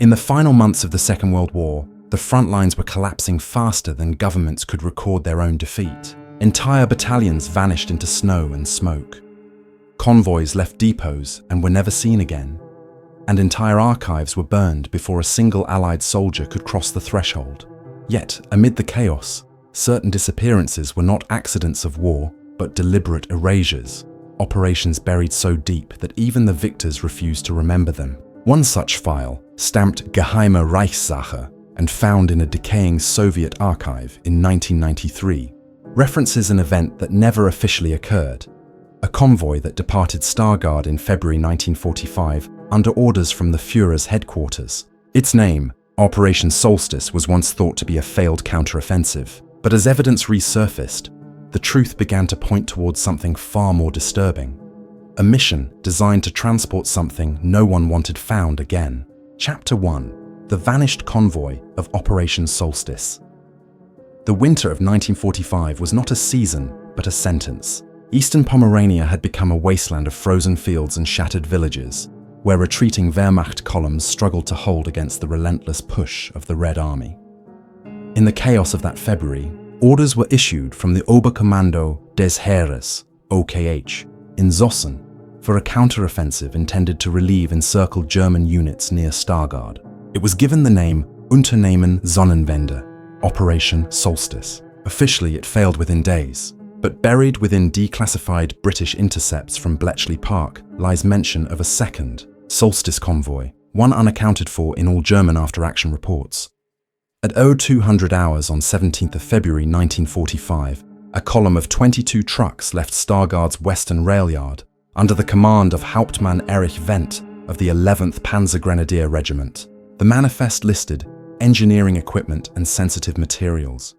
In the final months of the Second World War, the front lines were collapsing faster than governments could record their own defeat. Entire battalions vanished into snow and smoke. Convoys left depots and were never seen again. And entire archives were burned before a single Allied soldier could cross the threshold. Yet, amid the chaos, certain disappearances were not accidents of war, but deliberate erasures, operations buried so deep that even the victors refused to remember them. One such file, stamped Geheime Reichssache and found in a decaying Soviet archive in 1993, references an event that never officially occurred, a convoy that departed Stargard in February 1945 under orders from the Führer's headquarters. Its name, Operation Solstice, was once thought to be a failed counteroffensive, but as evidence resurfaced, the truth began to point towards something far more disturbing. A mission designed to transport something no one wanted found again. Chapter 1. The Vanished Convoy of Operation Solstice. The winter of 1945 was not a season, but a sentence. Eastern Pomerania had become a wasteland of frozen fields and shattered villages, where retreating Wehrmacht columns struggled to hold against the relentless push of the Red Army. In the chaos of that February, orders were issued from the Oberkommando des Heeres, OKH, in Zossen, for a counteroffensive intended to relieve encircled German units near Stargard. It was given the name Unternehmen Sonnenwende, Operation Solstice. Officially, it failed within days, but buried within declassified British intercepts from Bletchley Park lies mention of a second, Solstice convoy, one unaccounted for in all German after-action reports. At 0200 hours on 17th of February 1945, a column of 22 trucks left Stargard's western rail yard under the command of Hauptmann Erich Wendt of the 11th Panzer Grenadier Regiment. The manifest listed engineering equipment and sensitive materials.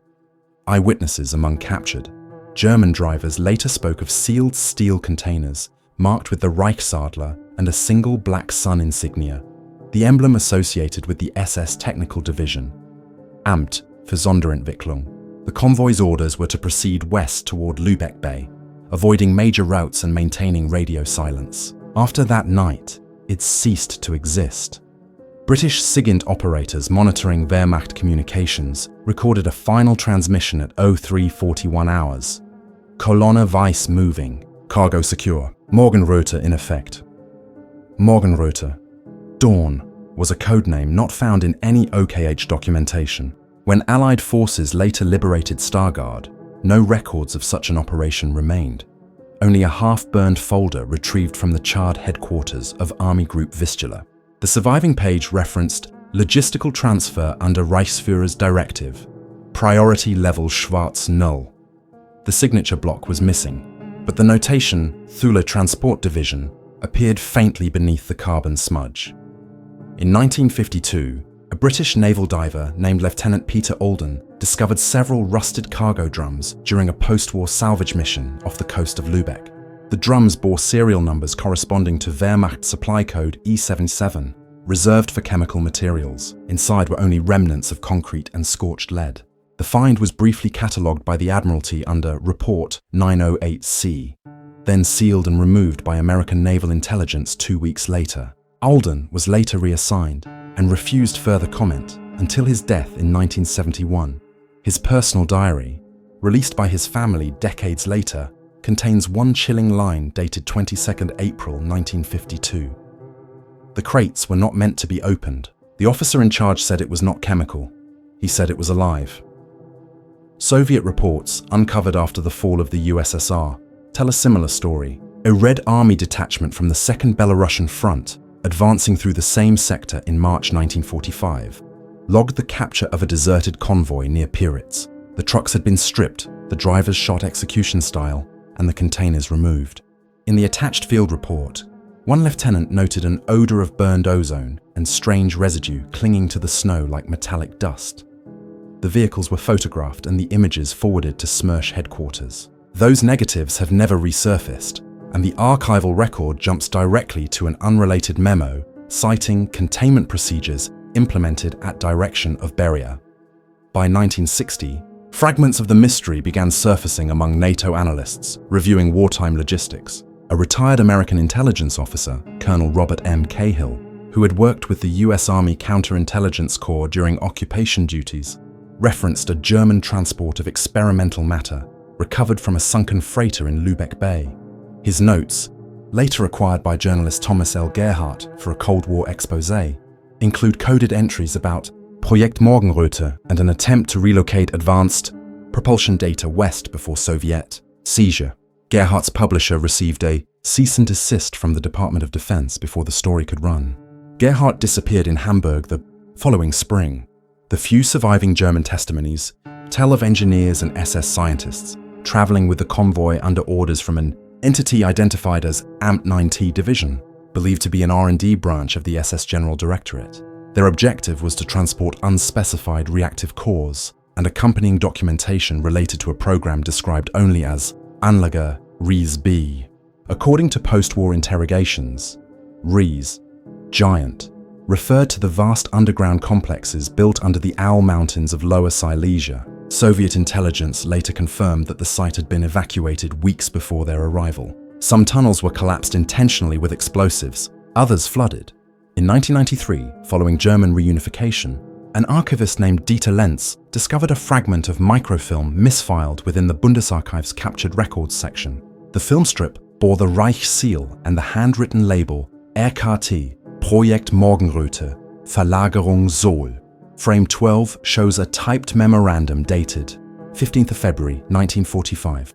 Eyewitnesses among captured. German drivers later spoke of sealed steel containers marked with the Reichsadler and a single black sun insignia, the emblem associated with the SS Technical Division, Amt für Sonderentwicklung. The convoy's orders were to proceed west toward Lübeck Bay, avoiding major routes and maintaining radio silence. After that night, it ceased to exist. British SIGINT operators monitoring Wehrmacht communications recorded a final transmission at 0341 hours. Kolonne Weiss moving, cargo secure, Morgenröte in effect. Morgenröte, dawn, was a codename not found in any OKH documentation. When Allied forces later liberated Stargard, no records of such an operation remained. Only a half-burned folder retrieved from the charred headquarters of Army Group Vistula. The surviving page referenced logistical transfer under Reichsführer's directive, priority level Schwarz Null. The signature block was missing, but the notation Thule Transport Division appeared faintly beneath the carbon smudge. In 1952, a British naval diver named Lieutenant Peter Alden discovered several rusted cargo drums during a post-war salvage mission off the coast of Lübeck. The drums bore serial numbers corresponding to Wehrmacht supply code E77, reserved for chemical materials. Inside were only remnants of concrete and scorched lead. The find was briefly catalogued by the Admiralty under Report 908C, then sealed and removed by American Naval Intelligence 2 weeks later. Alden was later reassigned and refused further comment until his death in 1971. His personal diary, released by his family decades later, contains one chilling line dated 22nd April 1952. The crates were not meant to be opened. The officer in charge said it was not chemical. He said it was alive. Soviet reports, uncovered after the fall of the USSR, tell a similar story. A Red Army detachment from the Second Belarusian Front, advancing through the same sector in March 1945, logged the capture of a deserted convoy near Piritz. The trucks had been stripped, the drivers shot execution style, and the containers removed. In the attached field report, one lieutenant noted an odor of burned ozone and strange residue clinging to the snow like metallic dust. The vehicles were photographed and the images forwarded to SMERSH headquarters. Those negatives have never resurfaced, and the archival record jumps directly to an unrelated memo citing containment procedures implemented at direction of Beria. By 1960, fragments of the mystery began surfacing among NATO analysts reviewing wartime logistics. A retired American intelligence officer, Colonel Robert M. Cahill, who had worked with the US Army Counterintelligence Corps during occupation duties, referenced a German transport of experimental matter recovered from a sunken freighter in Lübeck Bay. His notes, later acquired by journalist Thomas L. Gerhardt for a Cold War exposé, include coded entries about Projekt Morgenröte and an attempt to relocate advanced propulsion data west before Soviet seizure. Gerhardt's publisher received a cease and desist from the Department of Defense before the story could run. Gerhardt disappeared in Hamburg the following spring. The few surviving German testimonies tell of engineers and SS scientists traveling with the convoy under orders from an entity identified as Amt 9T Division, believed to be an R&D branch of the SS General Directorate. Their objective was to transport unspecified reactive cores and accompanying documentation related to a program described only as Anlage Ries B. According to post-war interrogations, Ries, giant, referred to the vast underground complexes built under the Owl Mountains of Lower Silesia. Soviet intelligence later confirmed that the site had been evacuated weeks before their arrival. Some tunnels were collapsed intentionally with explosives, others flooded. In 1993, following German reunification, an archivist named Dieter Lenz discovered a fragment of microfilm misfiled within the Bundesarchiv's captured records section. The film strip bore the Reich seal and the handwritten label RKT, Projekt Morgenröte, Verlagerung Sohl. Frame 12 shows a typed memorandum dated 15th of February 1945.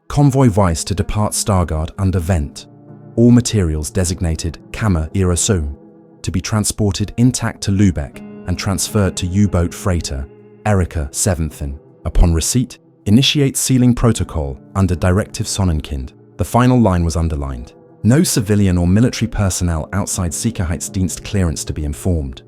Convoy Weiss to depart Stargard under Vent. All materials designated Kammer Ihrer Sohn to be transported intact to Lübeck and transferred to U-boat freighter Erika 7th. Upon receipt, initiate sealing protocol under Directive Sonnenkind. The final line was underlined. No civilian or military personnel outside Sicherheitsdienst clearance to be informed.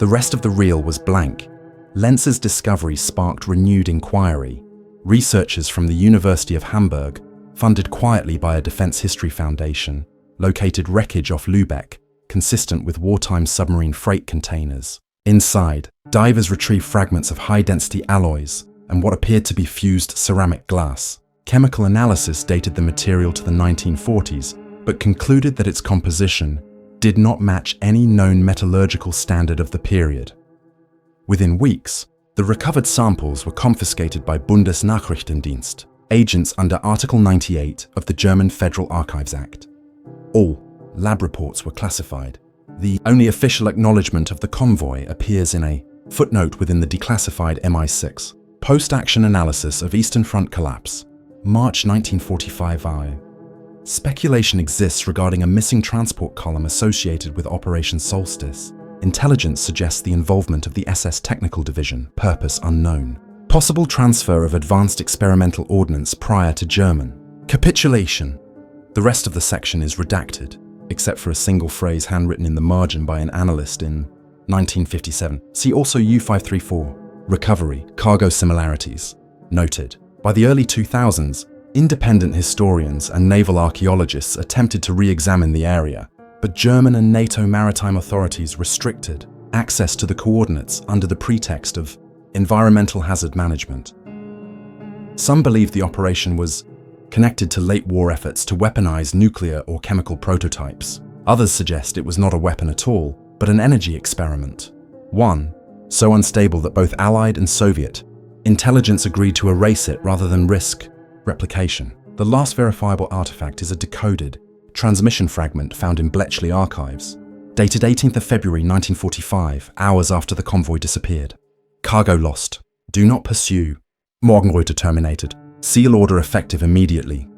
The rest of the reel was blank. Lenz's discovery sparked renewed inquiry. Researchers from the University of Hamburg, funded quietly by a Defense History Foundation, located wreckage off Lübeck, consistent with wartime submarine freight containers. Inside, divers retrieved fragments of high-density alloys and what appeared to be fused ceramic glass. Chemical analysis dated the material to the 1940s, but concluded that its composition did not match any known metallurgical standard of the period. Within weeks, the recovered samples were confiscated by Bundesnachrichtendienst, agents under Article 98 of the German Federal Archives Act. All lab reports were classified. The only official acknowledgement of the convoy appears in a footnote within the declassified MI6 Post-Action Analysis of Eastern Front Collapse, March 1945. Speculation exists regarding a missing transport column associated with Operation Solstice. Intelligence suggests the involvement of the SS Technical Division, purpose unknown. Possible transfer of advanced experimental ordnance prior to German. Capitulation. The rest of the section is redacted, except for a single phrase handwritten in the margin by an analyst in 1957. See also U534. Recovery, cargo similarities. Noted. By the early 2000s, independent historians and naval archaeologists attempted to re-examine the area, but German and NATO maritime authorities restricted access to the coordinates under the pretext of environmental hazard management. Some believe the operation was connected to late war efforts to weaponize nuclear or chemical prototypes. Others suggest it was not a weapon at all, but an energy experiment. One, so unstable that both Allied and Soviet intelligence agreed to erase it rather than risk replication. The last verifiable artifact is a decoded transmission fragment found in Bletchley archives, dated 18th of February 1945, hours after the convoy disappeared. Cargo lost. Do not pursue. Morgenröte terminated. Seal order effective immediately.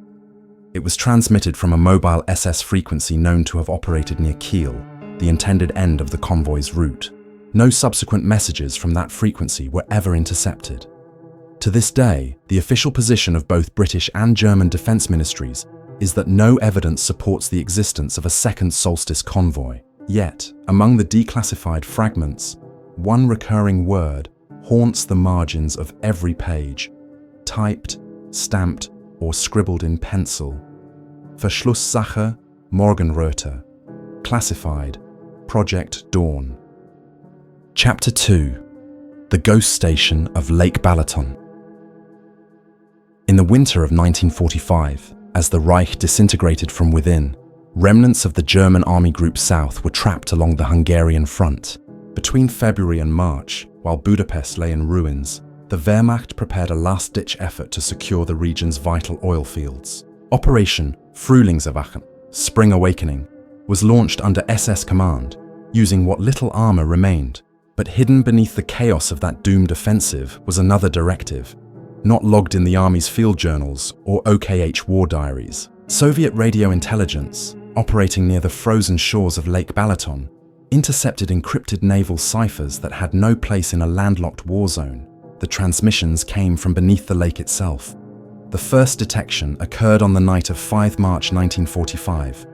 It was transmitted from a mobile SS frequency known to have operated near Kiel, the intended end of the convoy's route. No subsequent messages from that frequency were ever intercepted. To this day, the official position of both British and German defense ministries is that no evidence supports the existence of a second Solstice convoy. Yet, among the declassified fragments, one recurring word haunts the margins of every page, typed, stamped, or scribbled in pencil. Verschlusssache Morgenröte. Classified. Project Dawn. Chapter 2. The Ghost Station of Lake Balaton. In the winter of 1945, as the Reich disintegrated from within, Remnants of the German Army Group South were trapped along the Hungarian front. Between February and March, while Budapest lay in ruins, the Wehrmacht prepared a last-ditch effort to secure the region's vital oil fields. Operation Frühlingserwachen, Spring Awakening, was launched under SS command, using what little armor remained. But hidden beneath the chaos of that doomed offensive was another directive, not logged in the Army's field journals or OKH war diaries. Soviet radio intelligence, operating near the frozen shores of Lake Balaton, intercepted encrypted naval ciphers that had no place in a landlocked war zone. The transmissions came from beneath the lake itself. The first detection occurred on the night of 5 March 1945.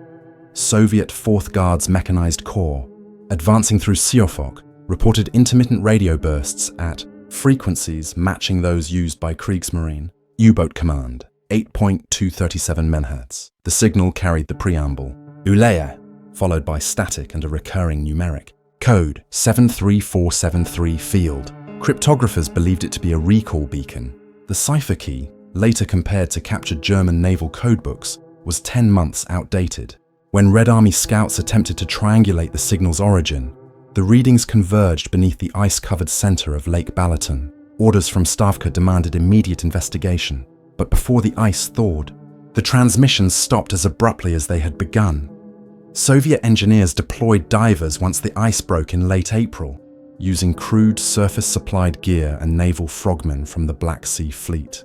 Soviet 4th Guards Mechanized Corps, advancing through Siofok, reported intermittent radio bursts at frequencies matching those used by Kriegsmarine U-boat command, 8.237 MHz. The signal carried the preamble, Ulea, followed by static and a recurring numeric. Code 73473 field. Cryptographers believed it to be a recall beacon. The cipher key, later compared to captured German naval codebooks, was 10 months outdated. When Red Army scouts attempted to triangulate the signal's origin, the readings converged beneath the ice-covered center of Lake Balaton. Orders from Stavka demanded immediate investigation, but before the ice thawed, the transmissions stopped as abruptly as they had begun. Soviet engineers deployed divers once the ice broke in late April, using crude surface-supplied gear and naval frogmen from the Black Sea Fleet.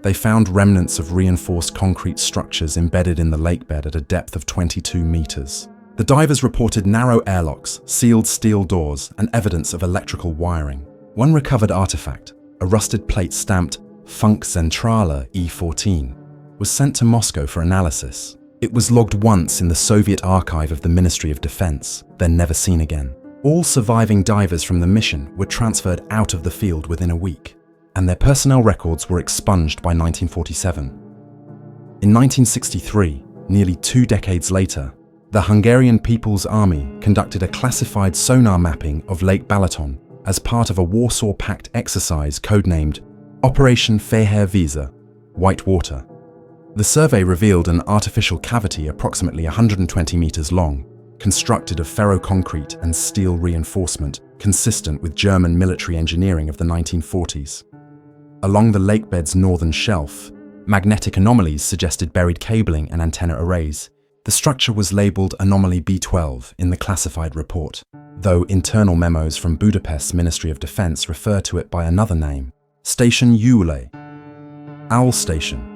They found remnants of reinforced concrete structures embedded in the lakebed at a depth of 22 meters. The divers reported narrow airlocks, sealed steel doors, and evidence of electrical wiring. One recovered artifact, a rusted plate stamped Funkzentrale E14, was sent to Moscow for analysis. It was logged once in the Soviet archive of the Ministry of Defense, then never seen again. All surviving divers from the mission were transferred out of the field within a week, and their personnel records were expunged by 1947. In 1963, nearly 2 decades later, the Hungarian People's Army conducted a classified sonar mapping of Lake Balaton as part of a Warsaw Pact exercise codenamed Operation Fehér Víz, White Water. The survey revealed an artificial cavity approximately 120 meters long, constructed of ferroconcrete and steel reinforcement, consistent with German military engineering of the 1940s. Along the lakebed's northern shelf, magnetic anomalies suggested buried cabling and antenna arrays. The structure was labeled Anomaly B12 in the classified report, though internal memos from Budapest's Ministry of Defense refer to it by another name, Station Ule, Owl Station.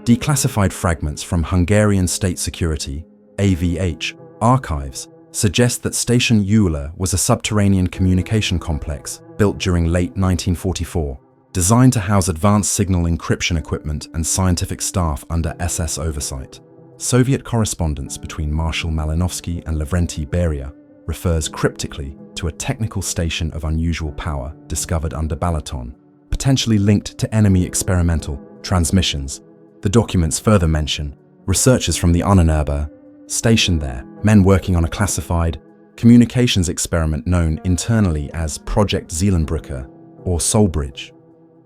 Declassified fragments from Hungarian State Security, AVH, archives suggest that Station Ule was a subterranean communication complex built during late 1944, designed to house advanced signal encryption equipment and scientific staff under SS oversight. Soviet correspondence between Marshal Malinowski and Lavrenti Beria refers cryptically to a technical station of unusual power discovered under Balaton, potentially linked to enemy experimental transmissions. The documents further mention researchers from the Ahnenerbe stationed there, men working on a classified communications experiment known internally as Project Zeelenbrücke or Soulbridge.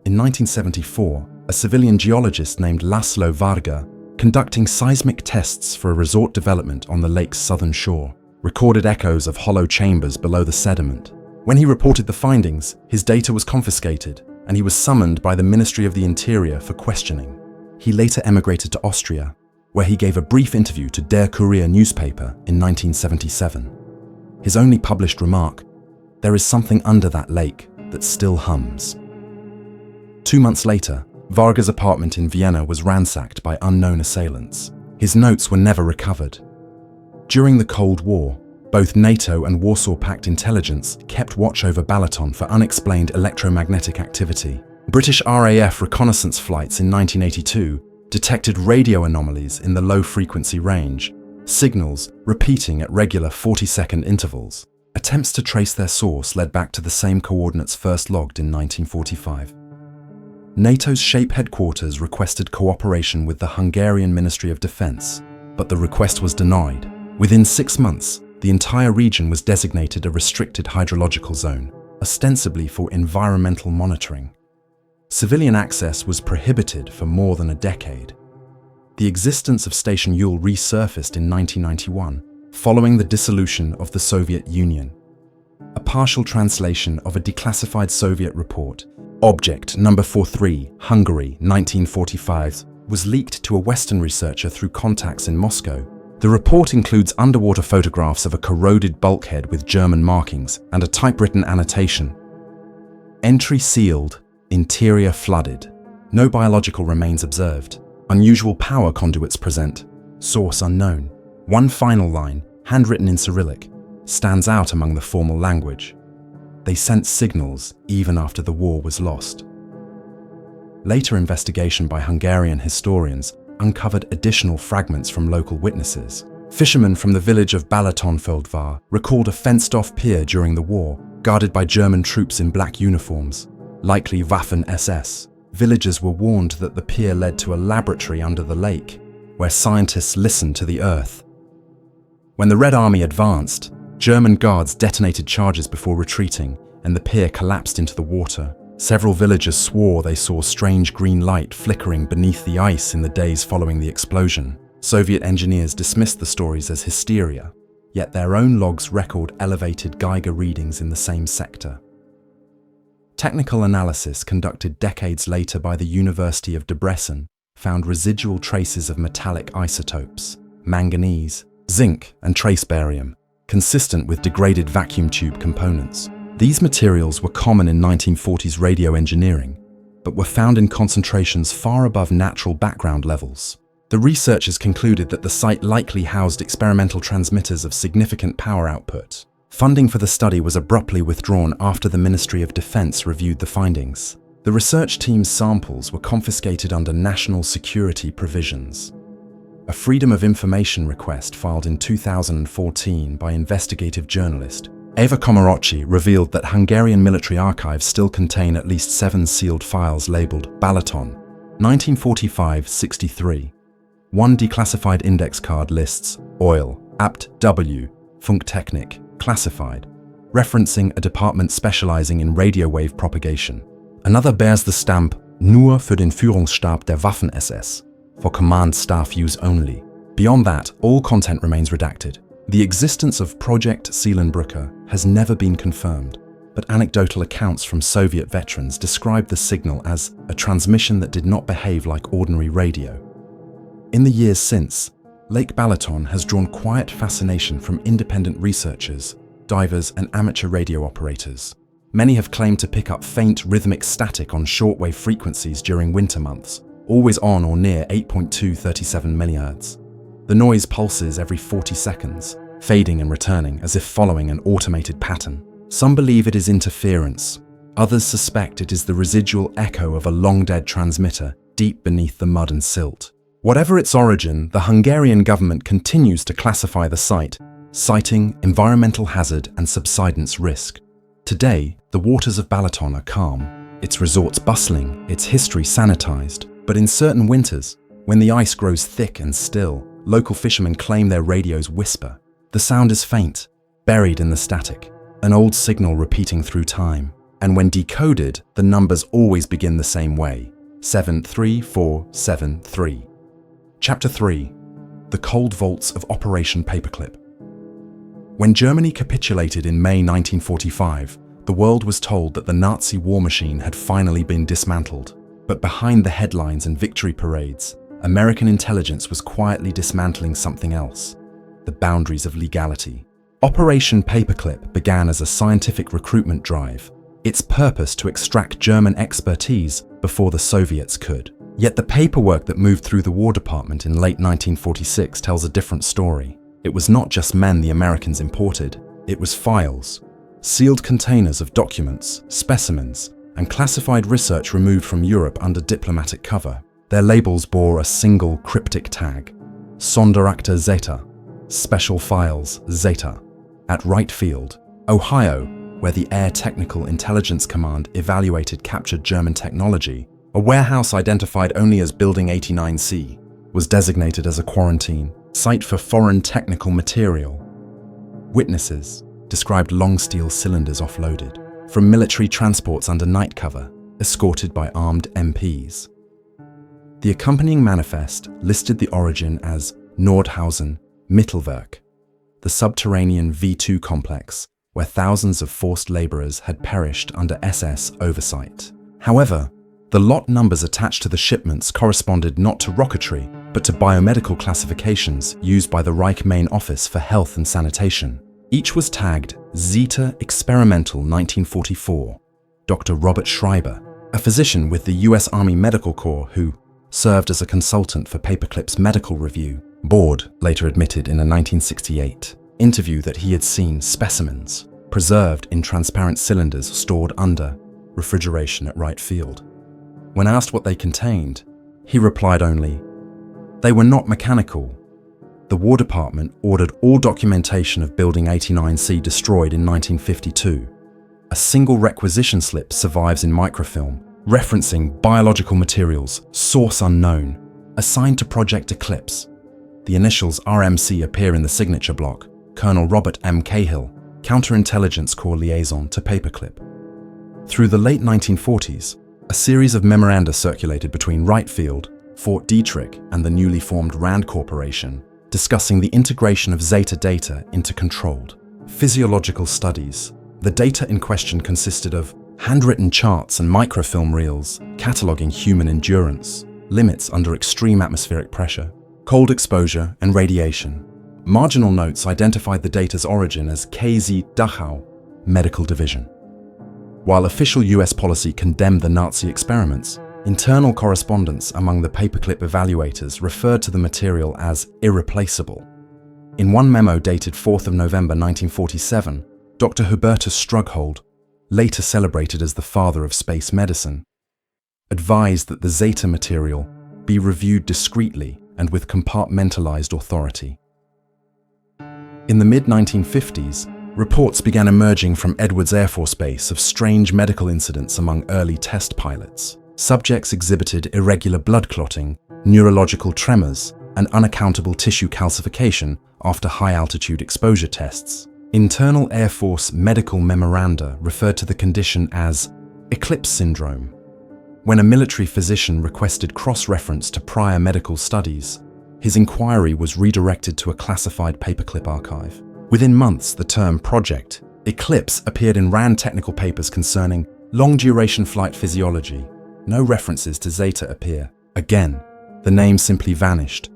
In 1974, a civilian geologist named Laszlo Varga, conducting seismic tests for a resort development on the lake's southern shore, recorded echoes of hollow chambers below the sediment. When he reported the findings, his data was confiscated, and he was summoned by the Ministry of the Interior for questioning. He later emigrated to Austria, where he gave a brief interview to Der Kurier newspaper in 1977. His only published remark, "There is something under that lake that still hums." 2 months later, Varga's apartment in Vienna was ransacked by unknown assailants. His notes were never recovered. During the Cold War, both NATO and Warsaw Pact intelligence kept watch over Balaton for unexplained electromagnetic activity. British RAF reconnaissance flights in 1982 detected radio anomalies in the low-frequency range, signals repeating at regular 40-second intervals. Attempts to trace their source led back to the same coordinates first logged in 1945. NATO's SHAPE headquarters requested cooperation with the Hungarian Ministry of Defense, but the request was denied. Within 6 months, the entire region was designated a restricted hydrological zone, ostensibly for environmental monitoring. Civilian access was prohibited for more than a decade. The existence of Station Yule resurfaced in 1991, following the dissolution of the Soviet Union. A partial translation of a declassified Soviet report, Object Number 43, Hungary, 1945, was leaked to a Western researcher through contacts in Moscow. The report includes underwater photographs of a corroded bulkhead with German markings and a typewritten annotation. Entry sealed, interior flooded. No biological remains observed. Unusual power conduits present. Source unknown. One final line, handwritten in Cyrillic, stands out among the formal language. They sent signals even after the war was lost. Later investigation by Hungarian historians uncovered additional fragments from local witnesses. Fishermen from the village of Balatonföldvár recalled a fenced-off pier during the war, guarded by German troops in black uniforms, likely Waffen-SS. Villagers were warned that the pier led to a laboratory under the lake, where scientists listened to the earth. When the Red Army advanced, German guards detonated charges before retreating, and the pier collapsed into the water. Several villagers swore they saw strange green light flickering beneath the ice in the days following the explosion. Soviet engineers dismissed the stories as hysteria, yet their own logs record elevated Geiger readings in the same sector. Technical analysis conducted decades later by the University of Debrecen found residual traces of metallic isotopes, manganese, zinc, and trace barium, consistent with degraded vacuum tube components. These materials were common in 1940s radio engineering, but were found in concentrations far above natural background levels. The researchers concluded that the site likely housed experimental transmitters of significant power output. Funding for the study was abruptly withdrawn after the Ministry of Defense reviewed the findings. The research team's samples were confiscated under national security provisions. A Freedom of Information request filed in 2014 by investigative journalist Eva Komorocsi revealed that Hungarian military archives still contain at least 7 sealed files labeled Balaton, 1945-63. One declassified index card lists Oil, Apt W, Funktechnik, classified, referencing a department specializing in radio wave propagation. Another bears the stamp Nur für den Führungsstab der Waffen-SS, for command staff use only. Beyond that, all content remains redacted. The existence of Project Seelenbrücke has never been confirmed, but anecdotal accounts from Soviet veterans describe the signal as a transmission that did not behave like ordinary radio. In the years since, Lake Balaton has drawn quiet fascination from independent researchers, divers, and amateur radio operators. Many have claimed to pick up faint rhythmic static on shortwave frequencies during winter months, always on or near 8.237 MHz. The noise pulses every 40 seconds, fading and returning as if following an automated pattern. Some believe it is interference. Others suspect it is the residual echo of a long-dead transmitter deep beneath the mud and silt. Whatever its origin, the Hungarian government continues to classify the site, citing environmental hazard and subsidence risk. Today, the waters of Balaton are calm, its resorts bustling, its history sanitized. But in certain winters, when the ice grows thick and still, local fishermen claim their radios whisper. The sound is faint, buried in the static, an old signal repeating through time. And when decoded, the numbers always begin the same way, 73473. Chapter 3. The Cold Vaults of Operation Paperclip. When Germany capitulated in May 1945, the world was told that the Nazi war machine had finally been dismantled. But behind the headlines and victory parades, American intelligence was quietly dismantling something else: the boundaries of legality. Operation Paperclip began as a scientific recruitment drive, its purpose to extract German expertise before the Soviets could. Yet the paperwork that moved through the War Department in late 1946 tells a different story. It was not just men the Americans imported, it was files, sealed containers of documents, specimens, and classified research removed from Europe under diplomatic cover. Their labels bore a single cryptic tag: Sonderakte Zeta, Special Files Zeta. At Wright Field, Ohio, where the Air Technical Intelligence Command evaluated captured German technology, a warehouse identified only as Building 89C was designated as a quarantine site for foreign technical material. Witnesses described long steel cylinders offloaded from military transports under night cover, escorted by armed MPs. The accompanying manifest listed the origin as Nordhausen Mittelwerk, the subterranean V2 complex where thousands of forced laborers had perished under SS oversight. However, the lot numbers attached to the shipments corresponded not to rocketry, but to biomedical classifications used by the Reich Main Office for Health and Sanitation. Each was tagged Zeta Experimental 1944. Dr. Robert Schreiber, a physician with the US Army Medical Corps who served as a consultant for Paperclip's medical review board, later admitted in a 1968 interview that he had seen specimens preserved in transparent cylinders stored under refrigeration at Wright Field. When asked what they contained, he replied only, "They were not mechanical." The War Department ordered all documentation of Building 89C destroyed in 1952. A single requisition slip survives in microfilm, referencing biological materials, source unknown, assigned to Project Eclipse. The initials RMC appear in the signature block, Colonel Robert M. Cahill, Counterintelligence Corps Liaison to Paperclip. Through the late 1940s, a series of memoranda circulated between Wright Field, Fort Detrick, and the newly formed RAND Corporation, discussing the integration of Zeta data into controlled physiological studies. The data in question consisted of handwritten charts and microfilm reels cataloging human endurance, limits under extreme atmospheric pressure, cold exposure, and radiation. Marginal notes identified the data's origin as KZ Dachau Medical Division. While official US policy condemned the Nazi experiments, internal correspondence among the Paperclip evaluators referred to the material as irreplaceable. In one memo dated 4th of November 1947, Dr. Hubertus Strughold, later celebrated as the father of space medicine, advised that the Zeta material be reviewed discreetly and with compartmentalized authority. In the mid-1950s, reports began emerging from Edwards Air Force Base of strange medical incidents among early test pilots. Subjects exhibited irregular blood clotting, neurological tremors, and unaccountable tissue calcification after high-altitude exposure tests. Internal Air Force medical memoranda referred to the condition as eclipse syndrome. When a military physician requested cross-reference to prior medical studies, his inquiry was redirected to a classified Paperclip archive. Within months, the term Project Eclipse appeared in RAND technical papers concerning long-duration flight physiology. No references to Zeta appear. Again, the name simply vanished.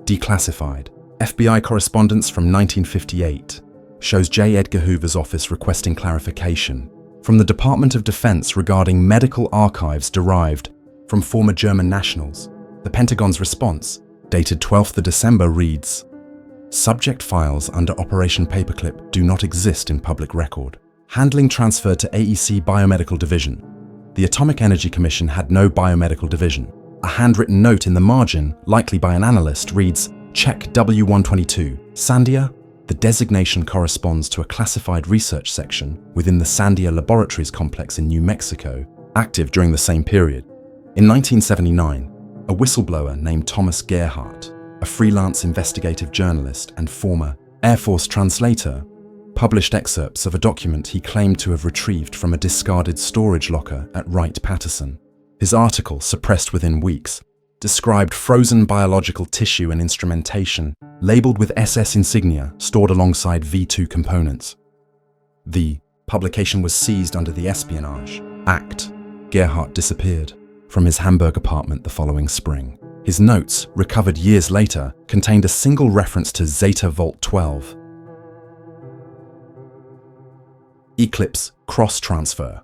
Declassified. FBI correspondence from 1958 shows J. Edgar Hoover's office requesting clarification from the Department of Defense regarding medical archives derived from former German nationals. The Pentagon's response, dated 12th of December, reads, "Subject files under Operation Paperclip do not exist in public record. Handling transferred to AEC Biomedical Division. The Atomic Energy Commission had no biomedical division." A handwritten note in the margin, likely by an analyst, reads, "Check W122, Sandia." The designation corresponds to a classified research section within the Sandia Laboratories complex in New Mexico, active during the same period. In 1979, a whistleblower named Thomas Gerhardt, a freelance investigative journalist and former Air Force translator, published excerpts of a document he claimed to have retrieved from a discarded storage locker at Wright-Patterson. His article, suppressed within weeks, described frozen biological tissue and instrumentation labeled with SS insignia stored alongside V2 components. The publication was seized under the Espionage Act. Gerhardt disappeared from his Hamburg apartment the following spring. His notes, recovered years later, contained a single reference to Zeta Volt 12. Eclipse cross-transfer.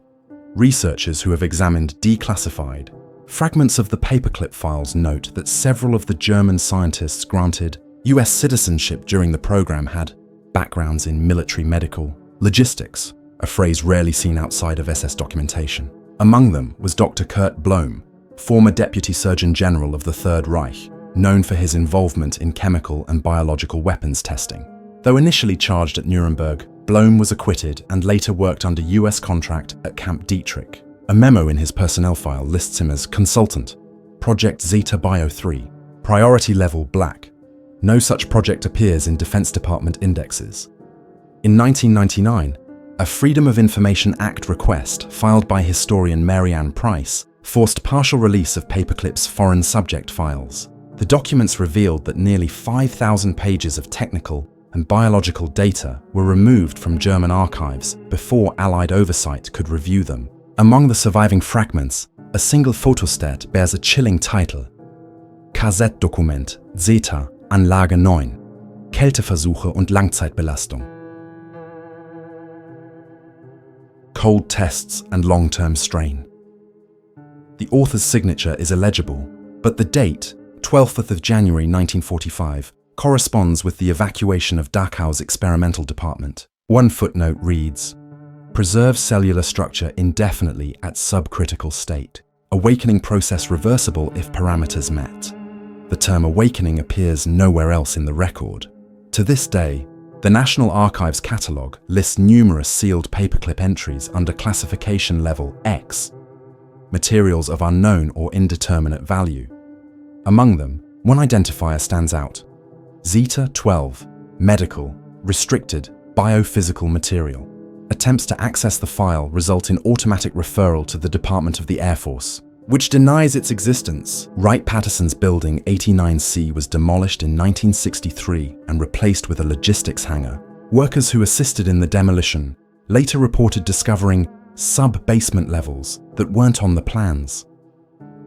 Researchers who have examined declassified fragments of the Paperclip files note that several of the German scientists granted US citizenship during the program had backgrounds in military medical logistics, a phrase rarely seen outside of SS documentation. Among them was Dr. Kurt Blome, former Deputy Surgeon General of the Third Reich, known for his involvement in chemical and biological weapons testing. Though initially charged at Nuremberg, Blome was acquitted and later worked under US contract at Camp Detrick. A memo in his personnel file lists him as consultant, Project Zeta Bio 3, priority level black. No such project appears in Defense Department indexes. In 1999, a Freedom of Information Act request filed by historian Mary Ann Price forced partial release of Paperclip's foreign subject files. The documents revealed that nearly 5,000 pages of technical and biological data were removed from German archives before Allied oversight could review them. Among the surviving fragments, a single photostat bears a chilling title: KZ-Dokument Zeta Anlage 9, Kälteversuche und Langzeitbelastung. Cold tests and long-term strain. The author's signature is illegible, but the date, 12th of January 1945, corresponds with the evacuation of Dachau's experimental department. One footnote reads, "Preserve cellular structure indefinitely at subcritical state. Awakening process reversible if parameters met." The term awakening appears nowhere else in the record. To this day, the National Archives catalogue lists numerous sealed paperclip entries under classification level X, materials of unknown or indeterminate value. Among them, one identifier stands out: Zeta 12, medical, restricted, biophysical material. Attempts to access the file result in automatic referral to the Department of the Air Force, which denies its existence. Wright-Patterson's Building 89C was demolished in 1963 and replaced with a logistics hangar. Workers who assisted in the demolition later reported discovering sub-basement levels that weren't on the plans.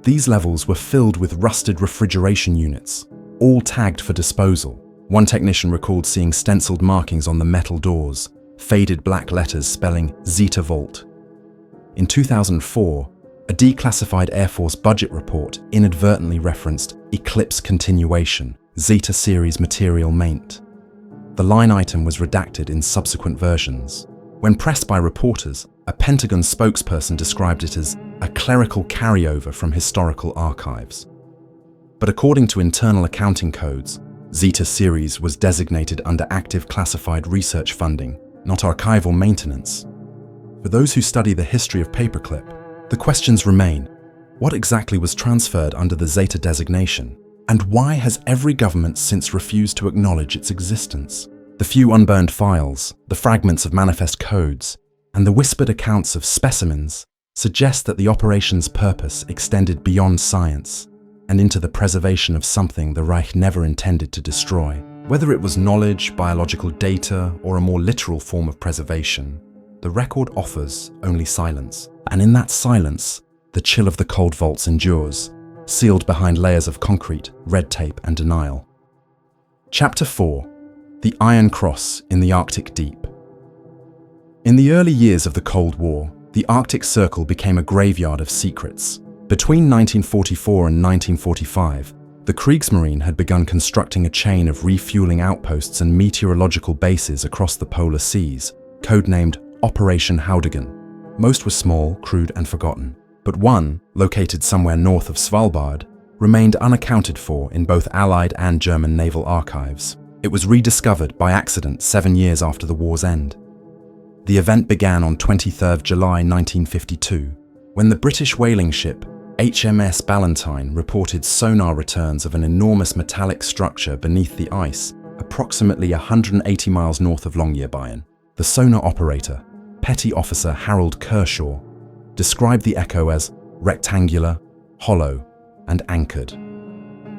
These levels were filled with rusted refrigeration units, all tagged for disposal. One technician recalled seeing stenciled markings on the metal doors, faded black letters spelling Zeta Vault. In 2004, a declassified Air Force budget report inadvertently referenced Eclipse Continuation, Zeta Series Material Maint. The line item was redacted in subsequent versions. When pressed by reporters, a Pentagon spokesperson described it as a clerical carryover from historical archives. But according to internal accounting codes, Zeta Series was designated under active classified research funding, not archival maintenance. For those who study the history of paperclip, the questions remain: what exactly was transferred under the Zeta designation? And why has every government since refused to acknowledge its existence? The few unburned files, the fragments of manifest codes, and the whispered accounts of specimens suggest that the operation's purpose extended beyond science and into the preservation of something the Reich never intended to destroy. Whether it was knowledge, biological data, or a more literal form of preservation, the record offers only silence. And in that silence, the chill of the cold vaults endures, sealed behind layers of concrete, red tape, and denial. Chapter 4. The Iron Cross in the Arctic Deep. In the early years of the Cold War, the Arctic Circle became a graveyard of secrets. Between 1944 and 1945, the Kriegsmarine had begun constructing a chain of refueling outposts and meteorological bases across the polar seas, codenamed Operation Haudigan. Most were small, crude, and forgotten, but one, located somewhere north of Svalbard, remained unaccounted for in both Allied and German naval archives. It was rediscovered by accident 7 years after the war's end. The event began on 23 July 1952, when the British whaling ship HMS Ballantine reported sonar returns of an enormous metallic structure beneath the ice, approximately 180 miles north of Longyearbyen. The sonar operator, Petty Officer Harold Kershaw, described the echo as rectangular, hollow, and anchored.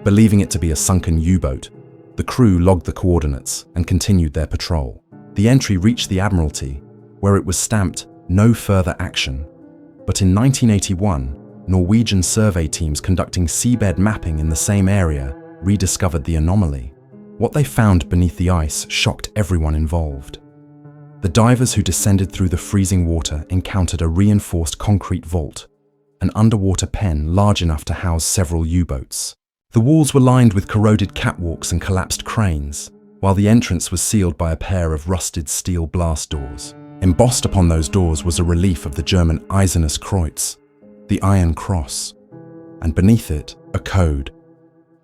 Believing it to be a sunken U-boat, the crew logged the coordinates and continued their patrol. The entry reached the Admiralty, where it was stamped "No further action." But in 1981, Norwegian survey teams conducting seabed mapping in the same area rediscovered the anomaly. What they found beneath the ice shocked everyone involved. The divers who descended through the freezing water encountered a reinforced concrete vault, an underwater pen large enough to house several U-boats. The walls were lined with corroded catwalks and collapsed cranes, while the entrance was sealed by a pair of rusted steel blast doors. Embossed upon those doors was a relief of the German Eisernes Kreuz, the Iron Cross, and beneath it, a code,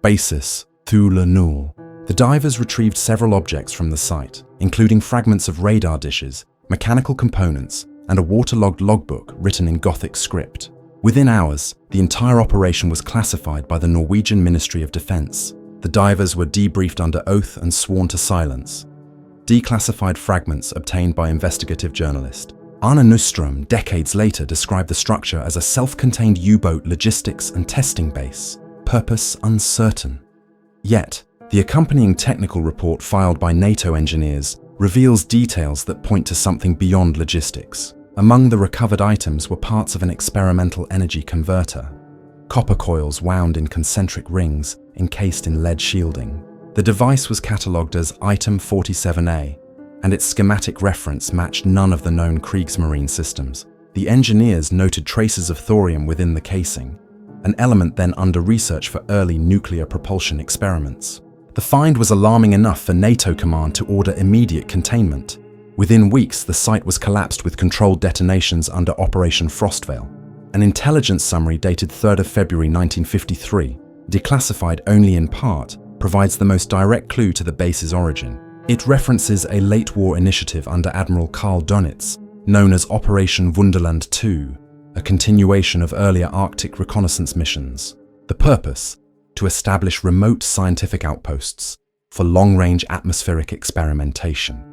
Basis Thule Null. The divers retrieved several objects from the site, including fragments of radar dishes, mechanical components, and a waterlogged logbook written in Gothic script. Within hours, the entire operation was classified by the Norwegian Ministry of Defense. The divers were debriefed under oath and sworn to silence. Declassified fragments obtained by investigative journalist. Arne Nystrom, decades later, described the structure as a self-contained U-boat logistics and testing base, purpose uncertain. Yet, the accompanying technical report filed by NATO engineers reveals details that point to something beyond logistics. Among the recovered items were parts of an experimental energy converter, copper coils wound in concentric rings encased in lead shielding. The device was catalogued as Item 47A, and its schematic reference matched none of the known Kriegsmarine systems. The engineers noted traces of thorium within the casing, an element then under research for early nuclear propulsion experiments. The find was alarming enough for NATO command to order immediate containment. Within weeks, the site was collapsed with controlled detonations under Operation Frostvale. An intelligence summary dated 3rd of February 1953, declassified only in part, provides the most direct clue to the base's origin. It references a late-war initiative under Admiral Karl Dönitz, known as Operation Wunderland II, a continuation of earlier Arctic reconnaissance missions. The purpose? To establish remote scientific outposts for long-range atmospheric experimentation.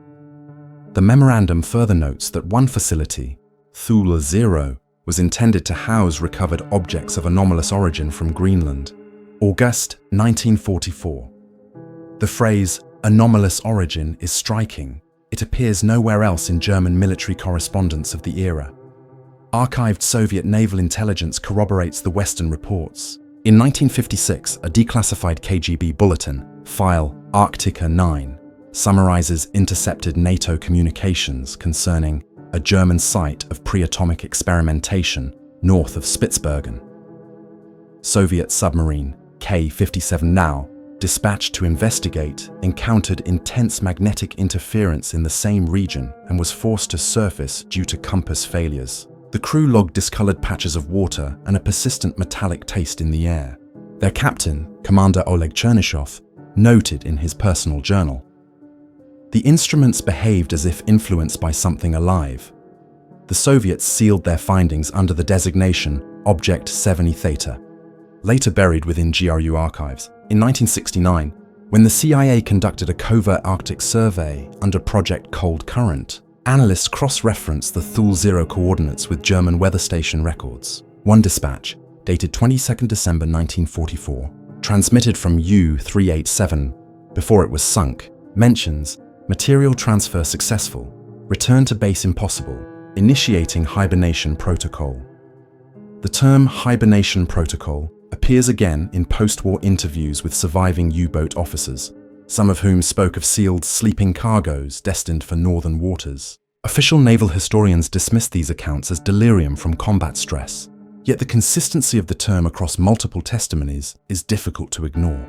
The memorandum further notes that one facility, Thule 0, was intended to house recovered objects of anomalous origin from Greenland. August 1944. The phrase anomalous origin is striking. It appears nowhere else in German military correspondence of the era. Archived Soviet naval intelligence corroborates the Western reports. In 1956, a declassified KGB bulletin, file Arktika 9, summarizes intercepted NATO communications concerning a German site of pre-atomic experimentation north of Spitsbergen. Soviet submarine K-57 now, dispatched to investigate, encountered intense magnetic interference in the same region and was forced to surface due to compass failures. The crew logged discolored patches of water and a persistent metallic taste in the air. Their captain, Commander Oleg Chernyshov, noted in his personal journal, "The instruments behaved as if influenced by something alive." The Soviets sealed their findings under the designation Object 70 Theta, later buried within GRU archives. In 1969, when the CIA conducted a covert Arctic survey under Project Cold Current, analysts cross-referenced the Thule 0 coordinates with German weather station records. One dispatch, dated 22 December 1944, transmitted from U-387 before it was sunk, mentions material transfer successful, return to base impossible, initiating hibernation protocol. The term hibernation protocol appears again in post-war interviews with surviving U-boat officers, some of whom spoke of sealed sleeping cargoes destined for northern waters. Official naval historians dismissed these accounts as delirium from combat stress, yet the consistency of the term across multiple testimonies is difficult to ignore.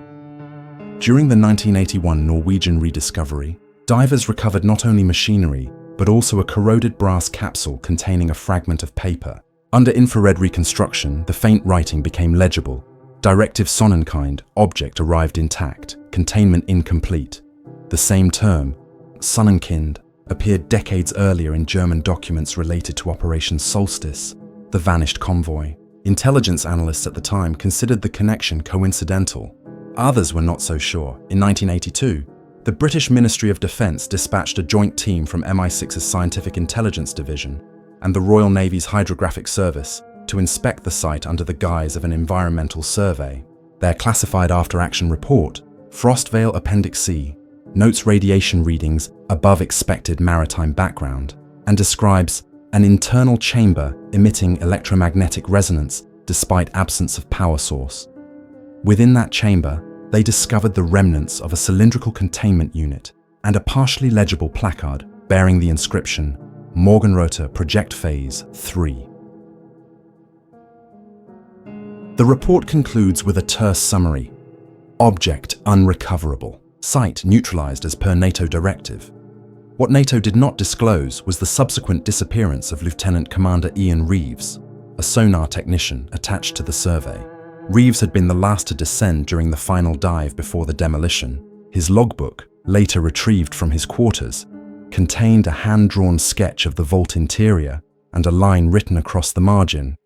During the 1981 Norwegian rediscovery, divers recovered not only machinery, but also a corroded brass capsule containing a fragment of paper. Under infrared reconstruction, the faint writing became legible. Directive Sonnenkind, object arrived intact, containment incomplete. The same term, Sonnenkind, appeared decades earlier in German documents related to Operation Solstice, the vanished convoy. Intelligence analysts at the time considered the connection coincidental. Others were not so sure. In 1982, the British Ministry of Defence dispatched a joint team from MI6's Scientific Intelligence Division and the Royal Navy's Hydrographic Service to inspect the site under the guise of an environmental survey. Their classified after-action report, Frostvale Appendix C, notes radiation readings above expected maritime background and describes an internal chamber emitting electromagnetic resonance despite absence of power source. Within that chamber, they discovered the remnants of a cylindrical containment unit and a partially legible placard bearing the inscription Morgenröte Project Phase 3. The report concludes with a terse summary. Object unrecoverable. Site neutralized as per NATO directive. What NATO did not disclose was the subsequent disappearance of Lieutenant Commander Ian Reeves, a sonar technician attached to the survey. Reeves had been the last to descend during the final dive before the demolition. His logbook, later retrieved from his quarters, contained a hand-drawn sketch of the vault interior and a line written across the margin.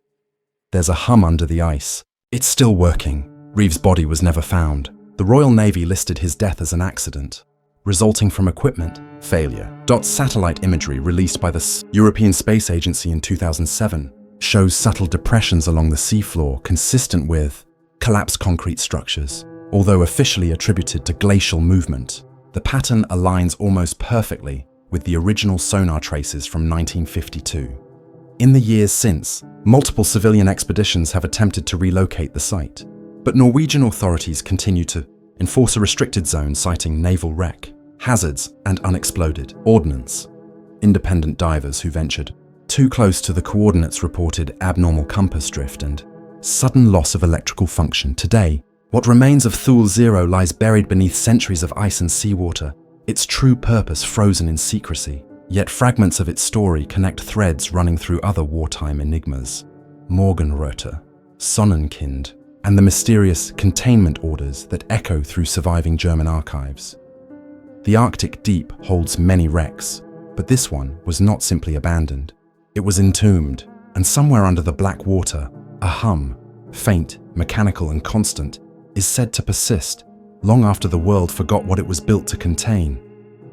"There's a hum under the ice. It's still working." Reeves' body was never found. The Royal Navy listed his death as an accident. resulting from equipment failure. Satellite imagery released by the European Space Agency in 2007 shows subtle depressions along the seafloor consistent with collapsed concrete structures. Although officially attributed to glacial movement, the pattern aligns almost perfectly with the original sonar traces from 1952. In the years since, multiple civilian expeditions have attempted to relocate the site, but Norwegian authorities continue to enforce a restricted zone citing naval wreck, hazards, and unexploded ordnance. Independent divers who ventured too close to the coordinates reported abnormal compass drift and sudden loss of electrical function. Today, what remains of Thule 0 lies buried beneath centuries of ice and seawater, its true purpose frozen in secrecy. Yet fragments of its story connect threads running through other wartime enigmas. Morgenröte, Sonnenkind, and the mysterious containment orders that echo through surviving German archives. The Arctic deep holds many wrecks, but this one was not simply abandoned. It was entombed, and somewhere under the black water, a hum, faint, mechanical, and constant, is said to persist long after the world forgot what it was built to contain.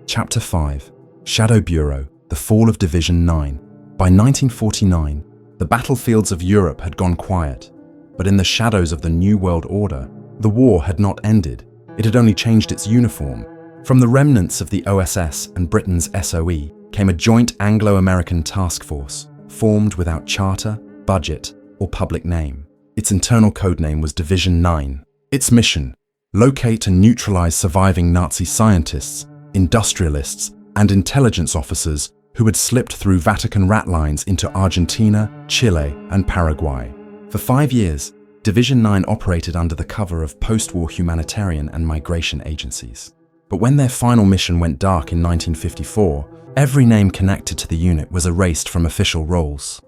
Chapter 5. Shadow Bureau, the Fall of Division 9. By 1949, the battlefields of Europe had gone quiet, but in the shadows of the New World Order, the war had not ended. It had only changed its uniform. From the remnants of the OSS and Britain's SOE came a joint Anglo-American task force, formed without charter, budget, or public name. Its internal codename was Division 9. Its mission: locate and neutralize surviving Nazi scientists, industrialists, and intelligence officers who had slipped through Vatican rat lines into Argentina, Chile, and Paraguay. For 5 years, Division 9 operated under the cover of post-war humanitarian and migration agencies. But when their final mission went dark in 1954, every name connected to the unit was erased from official rolls.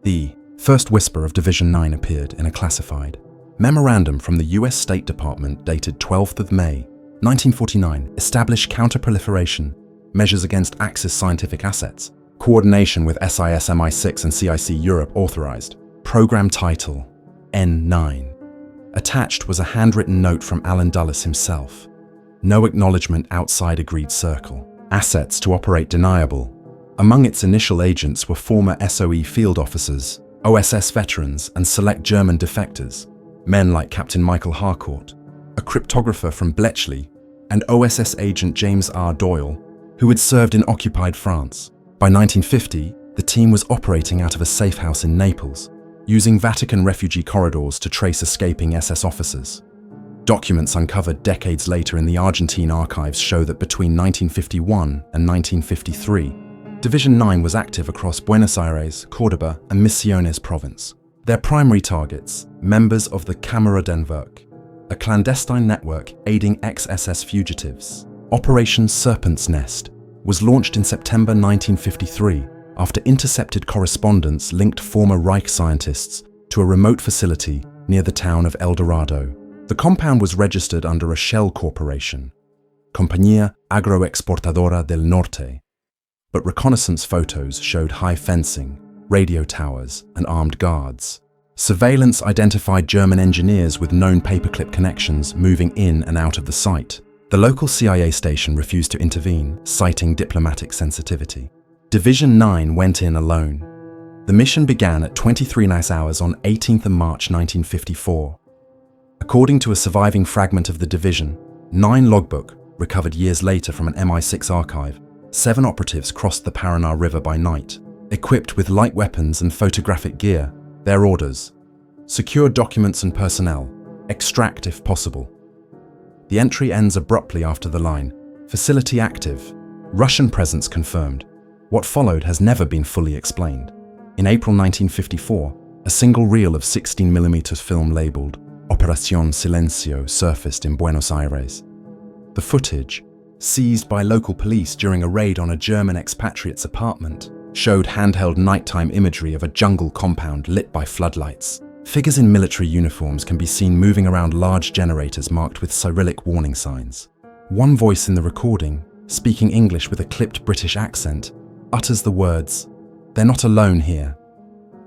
The first whisper of Division 9 appeared in a classified memorandum from the US State Department dated 12th of May, 1949, established counterproliferation, measures against Axis scientific assets, coordination with SIS MI6 and CIC Europe authorized, program title N9. Attached was a handwritten note from Alan Dulles himself. No acknowledgement outside agreed circle. Assets to operate deniable. Among its initial agents were former SOE field officers, OSS veterans, and select German defectors, men like Captain Michael Harcourt, a cryptographer from Bletchley, and OSS agent James R. Doyle, who had served in occupied France. By 1950, the team was operating out of a safe house in Naples, using Vatican refugee corridors to trace escaping SS officers. Documents uncovered decades later in the Argentine archives show that between 1951 and 1953, Division 9 was active across Buenos Aires, Córdoba, and Misiones province. Their primary targets, members of the Camera den Werk, a clandestine network aiding ex-SS fugitives. Operation Serpent's Nest was launched in September 1953 after intercepted correspondence linked former Reich scientists to a remote facility near the town of El Dorado. The compound was registered under a shell corporation, Compañía Agroexportadora del Norte, but reconnaissance photos showed high fencing, radio towers, and armed guards. Surveillance identified German engineers with known paperclip connections moving in and out of the site. The local CIA station refused to intervene, citing diplomatic sensitivity. Division 9 went in alone. The mission began at 23 nice hours on 18th of March 1954. According to a surviving fragment of the Division 9 logbook, recovered years later from an MI6 archive, 7 operatives crossed the Paraná River by night, equipped with light weapons and photographic gear. Their orders: secure documents and personnel, extract if possible. The entry ends abruptly after the line, facility active, Russian presence confirmed. What followed has never been fully explained. In April 1954, a single reel of 16mm film labeled Operación Silencio surfaced in Buenos Aires. The footage, seized by local police during a raid on a German expatriate's apartment, showed handheld nighttime imagery of a jungle compound lit by floodlights. Figures in military uniforms can be seen moving around large generators marked with Cyrillic warning signs. One voice in the recording, speaking English with a clipped British accent, utters the words, "They're not alone here."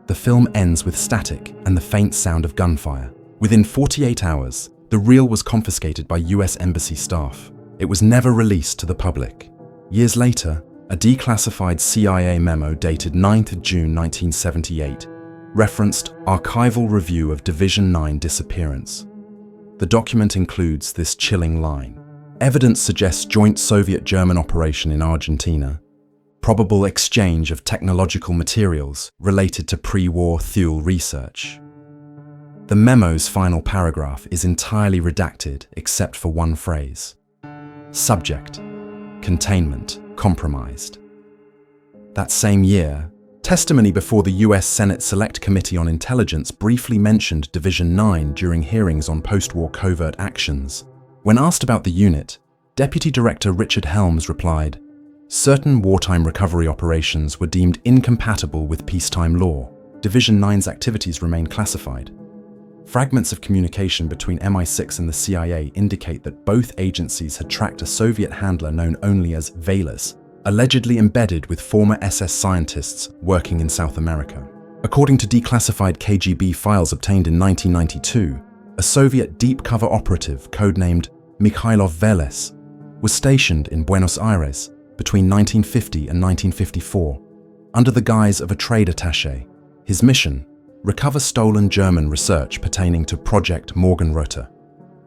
The film ends with static and the faint sound of gunfire. Within 48 hours, the reel was confiscated by US Embassy staff. It was never released to the public. Years later, a declassified CIA memo dated 9th June 1978 referenced Archival Review of Division 9 disappearance. The document includes this chilling line. Evidence suggests joint Soviet-German operation in Argentina, probable exchange of technological materials related to pre-war Thule research. The memo's final paragraph is entirely redacted except for one phrase. Subject: containment compromised. That same year, testimony before the US Senate Select Committee on Intelligence briefly mentioned Division 9 during hearings on post-war covert actions. When asked about the unit, Deputy Director Richard Helms replied, "Certain wartime recovery operations were deemed incompatible with peacetime law. Division 9's activities remain classified." Fragments of communication between MI6 and the CIA indicate that both agencies had tracked a Soviet handler known only as Velas, allegedly embedded with former SS scientists working in South America. According to declassified KGB files obtained in 1992, a Soviet deep cover operative codenamed Mikhailov Veles was stationed in Buenos Aires between 1950 and 1954 under the guise of a trade attaché. His mission: recover stolen German research pertaining to Project Morgenröte,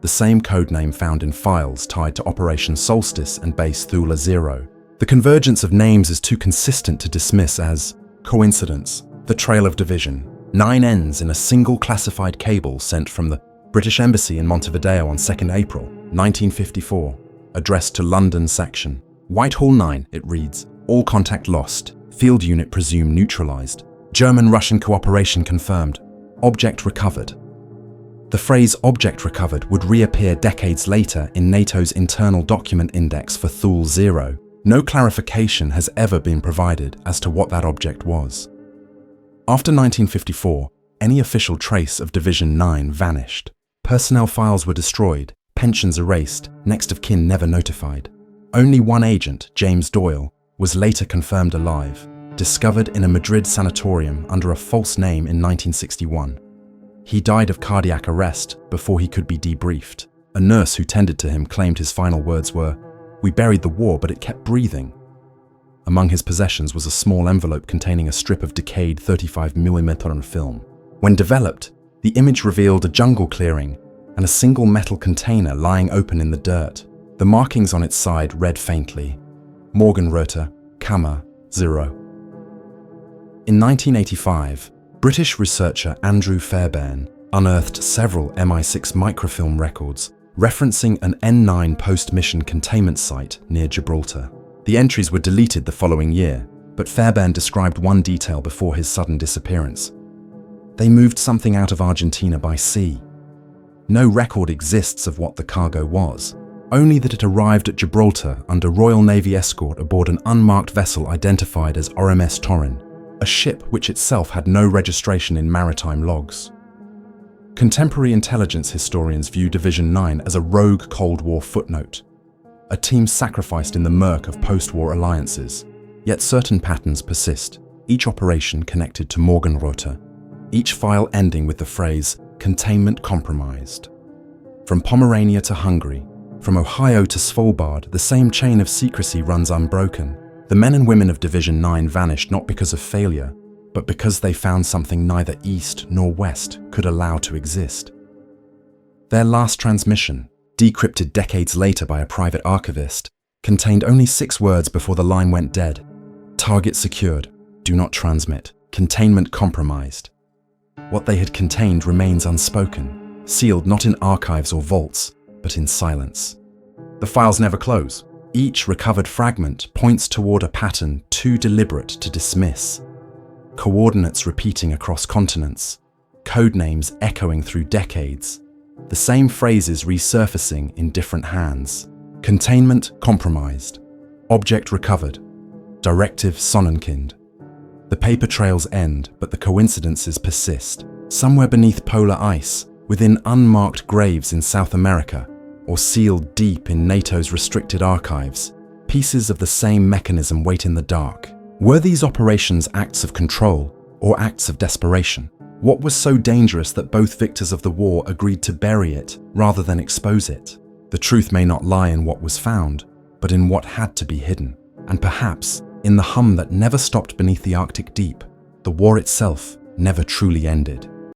the same codename found in files tied to Operation Solstice and Base Thule Zero. The convergence of names is too consistent to dismiss as coincidence. The trail of Division 9 ends in a single classified cable sent from the British Embassy in Montevideo on 2nd April 1954, addressed to London section. Whitehall 9, it reads, "All contact lost. Field unit presumed neutralized. German-Russian cooperation confirmed. Object recovered." The phrase "object recovered" would reappear decades later in NATO's internal document index for Thule Zero. No clarification has ever been provided as to what that object was. After 1954, any official trace of Division 9 vanished. Personnel files were destroyed, pensions erased, next of kin never notified. Only one agent, James Doyle, was later confirmed alive, discovered in a Madrid sanatorium under a false name in 1961. He died of cardiac arrest before he could be debriefed. A nurse who tended to him claimed his final words were, "We buried the war, but it kept breathing." Among his possessions was a small envelope containing a strip of decayed 35mm film. When developed, the image revealed a jungle clearing and a single metal container lying open in the dirt. The markings on its side read faintly, Morgenröte, Kammer, 0. In 1985, British researcher Andrew Fairbairn unearthed several MI6 microfilm records referencing an N9 post-mission containment site near Gibraltar. The entries were deleted the following year, but Fairbairn described one detail before his sudden disappearance. They moved something out of Argentina by sea. No record exists of what the cargo was, only that it arrived at Gibraltar under Royal Navy escort aboard an unmarked vessel identified as RMS Torrin, a ship which itself had no registration in maritime logs. Contemporary intelligence historians view Division 9 as a rogue Cold War footnote, a team sacrificed in the murk of post-war alliances. Yet certain patterns persist, each operation connected to Morgenröte, each file ending with the phrase, "containment compromised." From Pomerania to Hungary, from Ohio to Svalbard, the same chain of secrecy runs unbroken. The men and women of Division 9 vanished not because of failure, but because they found something neither East nor West could allow to exist. Their last transmission, decrypted decades later by a private archivist, contained only 6 words before the line went dead. Target secured, do not transmit, containment compromised. What they had contained remains unspoken, sealed not in archives or vaults, but in silence. The files never close. Each recovered fragment points toward a pattern too deliberate to dismiss. Coordinates repeating across continents, codenames echoing through decades, the same phrases resurfacing in different hands. Containment compromised, object recovered, directive Sonnenkind. The paper trails end, but the coincidences persist. Somewhere beneath polar ice, within unmarked graves in South America, or sealed deep in NATO's restricted archives, pieces of the same mechanism wait in the dark. Were these operations acts of control or acts of desperation? What was so dangerous that both victors of the war agreed to bury it rather than expose it? The truth may not lie in what was found, but in what had to be hidden. And perhaps, in the hum that never stopped beneath the Arctic deep, the war itself never truly ended.